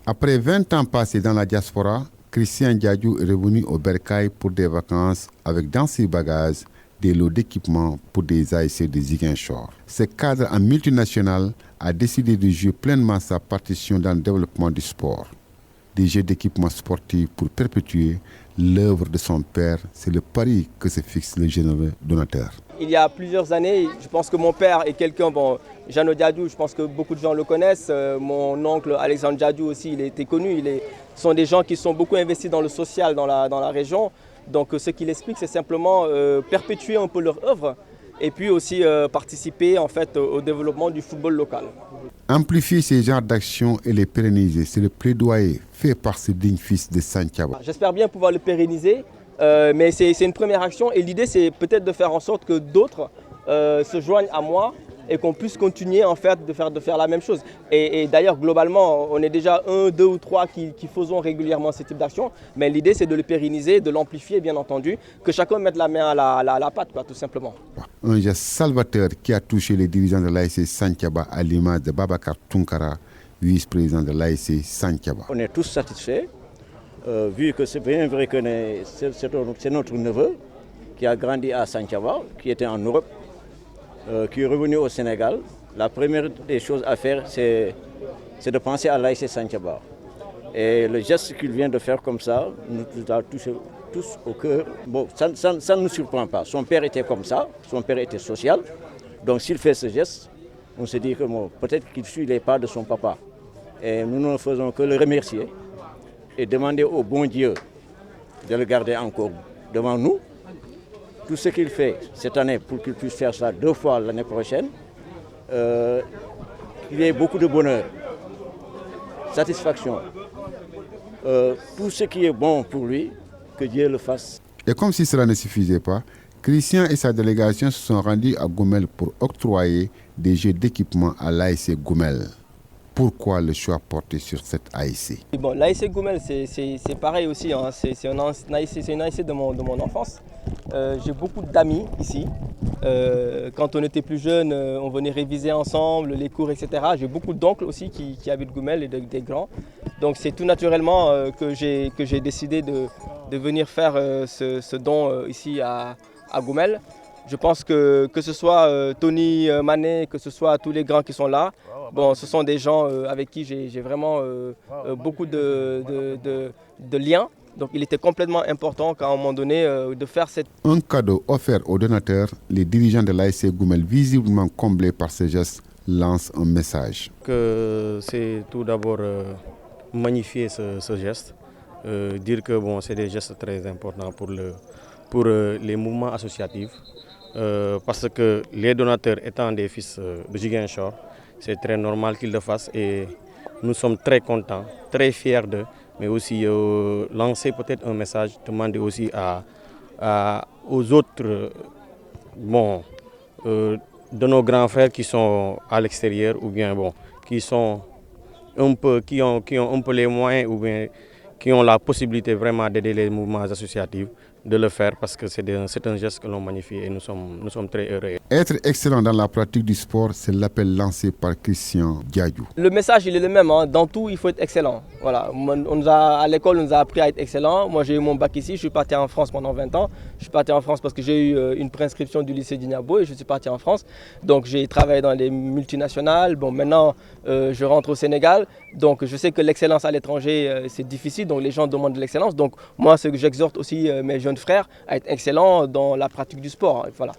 Après 20 ans passés dans la diaspora, Christian Diadio est revenu au Bercail pour des vacances avec dans ses bagages des lots d'équipements pour des ASC de Ziguinchor. Ce cadre en multinational a décidé de jouer pleinement sa partition dans le développement du sport. Des jeux d'équipements sportifs pour perpétuer l'œuvre de son père, c'est le pari que se fixe le généreux donateur. Il y a plusieurs années, je pense que mon père est quelqu'un, Jeannot Diadio, je pense que beaucoup de gens le connaissent. Mon oncle Alexandre Diadio aussi, il était connu. Ce sont des gens qui sont beaucoup investis dans le social dans la région. Donc ce qu'il explique, c'est simplement perpétuer un peu leur œuvre et puis aussi participer en fait au développement du football local. Amplifier ces genres d'actions et les pérenniser, c'est le plaidoyer fait par ce digne fils de Santhiaba. J'espère bien pouvoir le pérenniser, mais c'est une première action et l'idée c'est peut-être de faire en sorte que d'autres se joignent à moi et qu'on puisse continuer en fait de faire la même chose. Et d'ailleurs globalement on est déjà 1, 2 ou 3 qui faisons régulièrement ce type d'action, mais l'idée c'est de le pérenniser, de l'amplifier bien entendu, que chacun mette la main à la pâte quoi, tout simplement. Un geste salvateur qui a touché les dirigeants de l'ASC Santhiaba à l'image de Babacar Tunkara, vice-président de l'ASC Santhiaba. On est tous satisfaits, vu que c'est bien vrai que c'est notre neveu qui a grandi à Santhiaba, qui était en Europe, qui est revenu au Sénégal. La première des choses à faire, c'est de penser à l'ASC Santhiaba. Et le geste qu'il vient de faire comme ça, nous a touché tous au cœur. Bon, ça ne nous surprend pas. Son père était comme ça, son père était social. Donc s'il fait ce geste, on se dit que peut-être qu'il suit les pas de son papa. Et nous ne faisons que le remercier et demander au bon Dieu de le garder encore devant nous. Tout ce qu'il fait cette année pour qu'il puisse faire ça 2 fois l'année prochaine, qu'il y ait beaucoup de bonheur, satisfaction. Tout ce qui est bon pour lui, que Dieu le fasse. Et comme si cela ne suffisait pas, Christian et sa délégation se sont rendus à Goumel pour octroyer des jeux d'équipement à l'ASC Goumel. Pourquoi le choix porté sur cette ASC? Bon, l'ASC Goumel, c'est pareil aussi, hein. C'est une ASC de mon enfance. J'ai beaucoup d'amis ici. Quand on était plus jeune, on venait réviser ensemble les cours, etc. J'ai beaucoup d'oncles aussi qui habitent Goumel et des grands. Donc c'est tout naturellement que j'ai décidé de venir faire ce don ici à Goumel. Je pense que ce soit Tony Manet, que ce soit tous les grands qui sont là, bon, ce sont des gens avec qui j'ai vraiment beaucoup de liens. Donc il était complètement important qu'à un moment donné de faire cette... Un cadeau offert aux donateurs, les dirigeants de l'ASC Goumel, visiblement comblés par ce geste, lancent un message. C'est tout d'abord magnifier ce geste, dire que c'est des gestes très importants pour les mouvements associatifs. Parce que les donateurs étant des fils de Ziguinchor, c'est très normal qu'ils le fassent et nous sommes très contents, très fiers d'eux, mais aussi lancer peut-être un message, demander aussi aux autres de nos grands frères qui sont à l'extérieur ou bien qui ont un peu les moyens ou bien qui ont la possibilité vraiment d'aider les mouvements associatifs, de le faire parce que c'est un geste que l'on magnifie et nous sommes très heureux. Être excellent dans la pratique du sport, c'est l'appel lancé par Christian Diadio. Le message il est le même, hein. Dans tout il faut être excellent. Voilà. À l'école on nous a appris à être excellent. Moi j'ai eu mon bac ici, je suis parti en France pendant 20 ans. Je suis parti en France parce que j'ai eu une prescription du lycée d'Ignabo et je suis parti en France. Donc j'ai travaillé dans les multinationales. Bon, maintenant je rentre au Sénégal. Donc je sais que l'excellence à l'étranger c'est difficile, donc les gens demandent de l'excellence. Donc moi ce que j'exhorte aussi mes jeunes frères à être excellents dans la pratique du sport. Voilà.